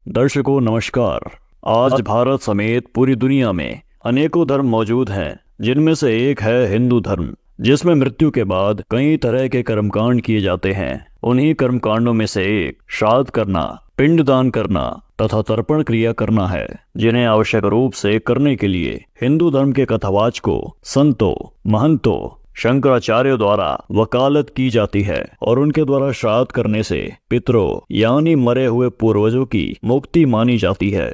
दर्शकों नमस्कार। आज भारत समेत पूरी दुनिया में अनेकों धर्म मौजूद हैं, जिनमें से एक है हिंदू धर्म, जिसमें मृत्यु के बाद कई तरह के कर्मकांड किए जाते हैं। उन्हीं कर्मकांडों में से एक श्राद्ध करना, पिंडदान करना तथा तर्पण क्रिया करना है, जिन्हें आवश्यक रूप से करने के लिए हिंदू धर्म के कथावाचकों, संतों, महंतों, शंकराचार्यों द्वारा वकालत की जाती है और उनके द्वारा श्राद्ध करने से पितरों यानी मरे हुए पूर्वजों की मुक्ति मानी जाती है।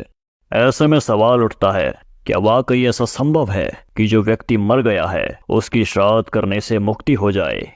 ऐसे में सवाल उठता है, क्या वाकई ऐसा संभव है कि जो व्यक्ति मर गया है उसकी श्राद्ध करने से मुक्ति हो जाए?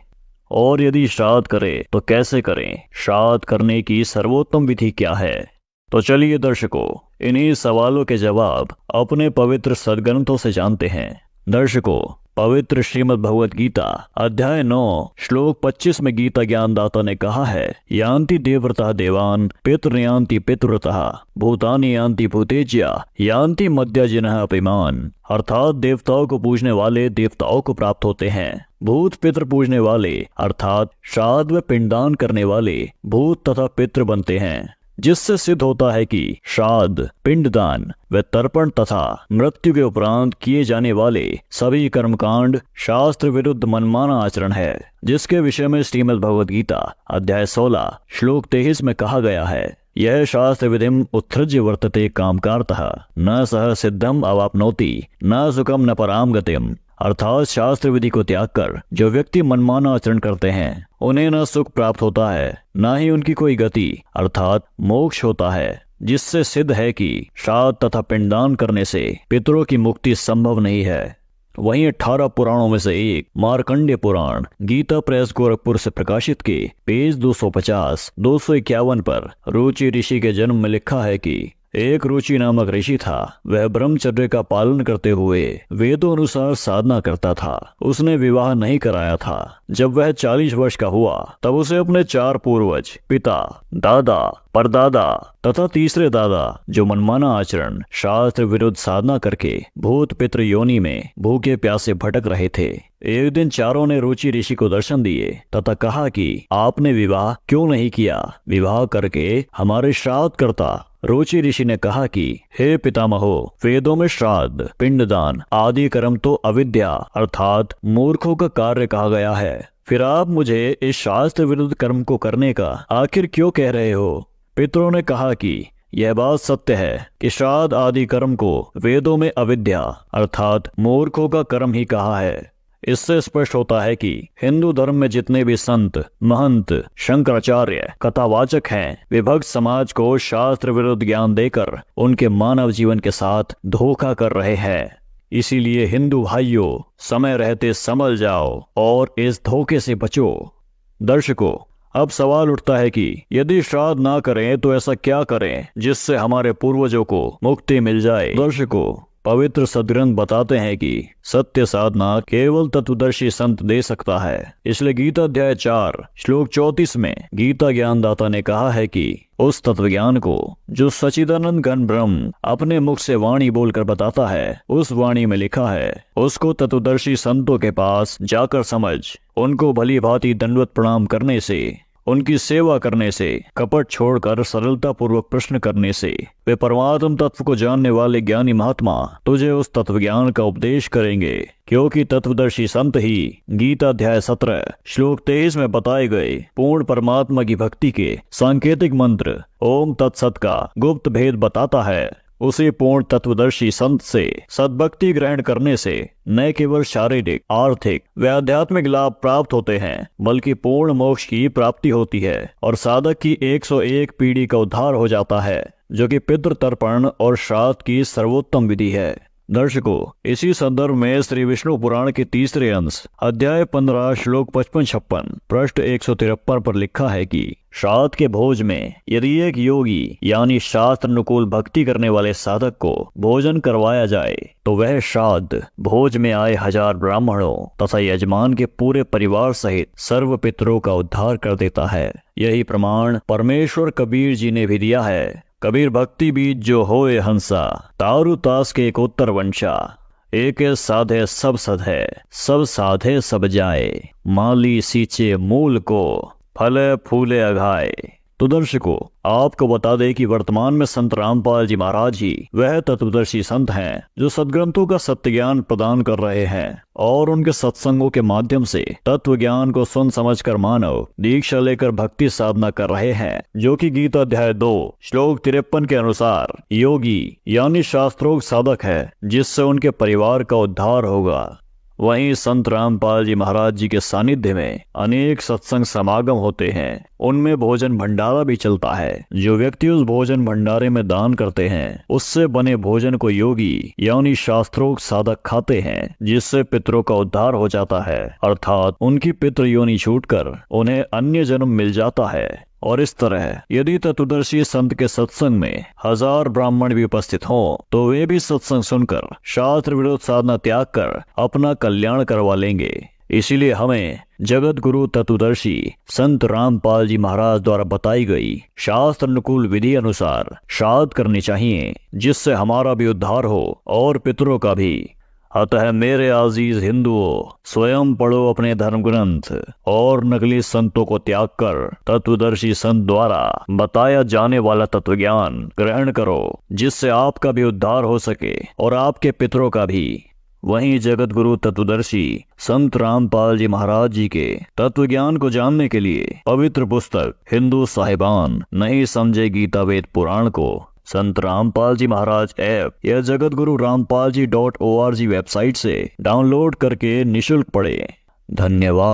और यदि श्राद्ध करे तो कैसे करें? श्राद्ध करने की सर्वोत्तम विधि क्या है? तो चलिए दर्शकों, इन्हीं सवालों के जवाब अपने पवित्र सद्ग्रंथों से जानते हैं। दर्शकों, पवित्र श्रीमद् भगवत गीता अध्याय 9 श्लोक 25 में गीता ज्ञानदाता ने कहा है, यान्ति देवव्रता देवान पितृयान्ति पितृव्रता भूतानि यान्ति भूतेज्या यान्ति मध्यजिनः अपिमान। अर्थात देवताओं को पूजने वाले देवताओं को प्राप्त होते हैं, भूत पितृ पूजने वाले अर्थात श्राद्ध व पिंडदान करने वाले भूत तथा पितृ बनते हैं, जिससे सिद्ध होता है कि श्राद्ध, पिंडदान व तर्पण तथा मृत्यु के उपरांत किए जाने वाले सभी कर्मकांड शास्त्र विरुद्ध मनमाना आचरण है, जिसके विषय में श्रीमद् भगवद गीता अध्याय 16 श्लोक 23 में कहा गया है, यह शास्त्र विधिम उत्सृज्य वर्तते कामकारतः न सह सिद्धम अवाप्नोति न सुखम न पराम गतिम। अर्थात शास्त्र विधि को त्याग कर जो व्यक्ति मनमाना आचरण करते हैं उन्हें न सुख प्राप्त होता है, न ही उनकी कोई गति अर्थात मोक्ष होता है, जिससे सिद्ध है कि श्राद्ध तथा पिंडदान करने से पितरों की मुक्ति संभव नहीं है। वहीं 18 पुराणों में से एक मार्कंडेय पुराण गीता प्रेस गोरखपुर से प्रकाशित के पेज 250-251 पर रुचि ऋषि के जन्म में लिखा है कि एक रुचि नामक ऋषि था। वह ब्रह्मचर्य का पालन करते हुए वेदों अनुसार साधना करता था। उसने विवाह नहीं कराया था। जब वह 40 वर्ष का हुआ तब उसे अपने 4 पूर्वज, पिता, दादा, परदादा तथा तीसरे दादा जो मनमाना आचरण, शास्त्र विरुद्ध साधना करके भूत पितृ योनि में भूखे प्यासे भटक रहे थे। एक दिन चारों ने रुचि ऋषि को दर्शन दिए तथा कहा कि आपने विवाह क्यों नहीं किया? विवाह करके हमारे श्राद्ध करता। रुचि ऋषि ने कहा कि हे पितामहो, वेदों में श्राद्ध, पिंडदान आदि कर्म तो अविद्या अर्थात मूर्खों का कार्य कहा गया है। फिर आप मुझे इस शास्त्र विरुद्ध कर्म को करने का आखिर क्यों कह रहे हो? पितरों ने कहा कि यह बात सत्य है कि श्राद्ध आदि कर्म को वेदों में अविद्या अर्थात मूर्खों का कर्म ही कहा है। इससे स्पष्ट होता है कि हिंदू धर्म में जितने भी संत, महंत, शंकराचार्य, कथावाचक हैं, वे भक्त समाज को शास्त्र विरुद्ध ज्ञान देकर उनके मानव जीवन के साथ धोखा कर रहे हैं। इसीलिए हिंदू भाइयों, समय रहते संभल जाओ और इस धोखे से बचो। दर्शकों, अब सवाल उठता है कि यदि श्राद्ध ना करें तो ऐसा क्या करें जिससे हमारे पूर्वजों को मुक्ति मिल जाए? दर्शकों, पवित्र सद्ग्रंथ बताते हैं कि सत्य साधना केवल तत्वदर्शी संत दे सकता है। इसलिए गीता अध्याय 4 श्लोक 34 में गीता ज्ञानदाता ने कहा है कि उस तत्व ज्ञान को जो सच्चिदानंद घन ब्रह्म अपने मुख से वाणी बोलकर बताता है, उस वाणी में लिखा है, उसको तत्वदर्शी संतों के पास जाकर समझ। उनको भली भांति दंडवत प्रणाम करने से, उनकी सेवा करने से, कपट छोड़कर सरलता पूर्वक प्रश्न करने से वे परमात्म तत्व को जानने वाले ज्ञानी महात्मा तुझे उस तत्व ज्ञान का उपदेश करेंगे। क्योंकि तत्वदर्शी संत ही गीता अध्याय 17 श्लोक 23 में बताए गए पूर्ण परमात्मा की भक्ति के सांकेतिक मंत्र ओम तत्सत का गुप्त भेद बताता है। उसी पूर्ण तत्वदर्शी संत से सद्भक्ति ग्रहण करने से न केवल शारीरिक, आर्थिक व आध्यात्मिक लाभ प्राप्त होते हैं, बल्कि पूर्ण मोक्ष की प्राप्ति होती है और साधक की 101 पीढ़ी का उद्धार हो जाता है, जो कि पितृ तर्पण और श्राद्ध की सर्वोत्तम विधि है। दर्शकों, इसी संदर्भ में श्री विष्णु पुराण के तीसरे अंश अध्याय 15 श्लोक 55-56 पृष्ठ 153 पर लिखा है कि श्राद्ध के भोज में यदि एक योगी यानी शास्त्र अनुकूल भक्ति करने वाले साधक को भोजन करवाया जाए तो वह श्राद्ध भोज में आए 1000 ब्राह्मणों तथा यजमान के पूरे परिवार सहित सर्व पितरों का उद्धार कर देता है। यही प्रमाण परमेश्वर कबीर जी ने भी दिया है। कबीर भक्ति बीज जो होए हंसा, तारु तास के एक उत्तर वंशा, एक साधे सब सधे, सब साधे सब जाए, माली सींचे मूल को, फले फूले अघाए। तो दर्शकों, आपको बता दें कि वर्तमान में संत रामपाल जी महाराज ही वह तत्वदर्शी संत हैं जो सदग्रंथों का सत्य ज्ञान प्रदान कर रहे हैं और उनके सत्संगों के माध्यम से तत्व ज्ञान को सुन समझकर मानव दीक्षा लेकर भक्ति साधना कर रहे हैं, जो कि गीता अध्याय 2 श्लोक 53 के अनुसार योगी यानी शास्त्रोक्त साधक है, जिससे उनके परिवार का उद्धार होगा। वहीं संत रामपाल जी महाराज जी के सानिध्य में अनेक सत्संग समागम होते हैं। उनमें भोजन भंडारा भी चलता है। जो व्यक्ति उस भोजन भंडारे में दान करते हैं, उससे बने भोजन को योगी यानी शास्त्रोक्त साधक खाते हैं, जिससे पितरों का उद्धार हो जाता है, अर्थात उनकी पितृ योनि छूटकर उन्हें अन्य जन्म मिल जाता है। और इस तरह यदि तत्वदर्शी संत के सत्संग में 1000 ब्राह्मण भी उपस्थित हों, तो वे भी सत्संग सुनकर शास्त्र विरोध साधना त्याग कर अपना कल्याण करवा लेंगे। इसीलिए हमें जगत गुरु तत्वदर्शी संत रामपाल जी महाराज द्वारा बताई गई शास्त्र अनुकूल विधि अनुसार श्राद्ध करनी चाहिए, जिससे हमारा भी उद्धार हो और पितरों का भी। अतः मेरे आजीज हिंदुओं, स्वयं पढ़ो अपने धर्म ग्रंथ और नकली संतों को त्याग कर तत्वदर्शी संत द्वारा बताया जाने वाला तत्व ज्ञान ग्रहण करो, जिससे आपका भी उद्धार हो सके और आपके पितरों का भी। वहीं जगत गुरु तत्वदर्शी संत रामपाल जी महाराज जी के तत्व ज्ञान को जानने के लिए पवित्र पुस्तक हिंदू साहिबान नहीं समझे गीता वेद पुराण को संत रामपाल जी महाराज ऐप या जगत गुरु रामपाल जी .org वेबसाइट से डाउनलोड करके निःशुल्क पढ़ें। धन्यवाद।